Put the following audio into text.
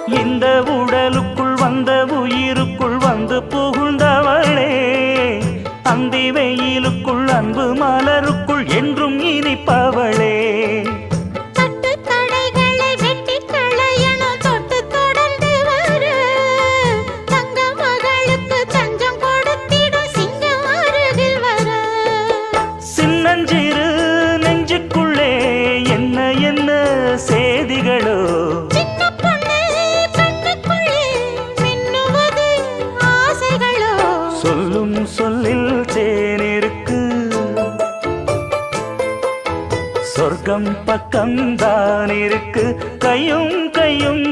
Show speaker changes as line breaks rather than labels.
இந்த உடலுக்குள் வந்த உயிருக்குள் வந்து புகுந்தவளே, அந்தி வெயிலுக்குள் அன்பு மலருக்குள் என்றும் இனிப்பவளே. சின்னஞ்சிறு நெஞ்சுக்குள்ளே என்ன என்ன சேதிகளோ, சொல்லும் சொல்லில் தேனிருக்கு, சொர்க்கம் பக்கம்தான் இருக்கு. கையும் கையும்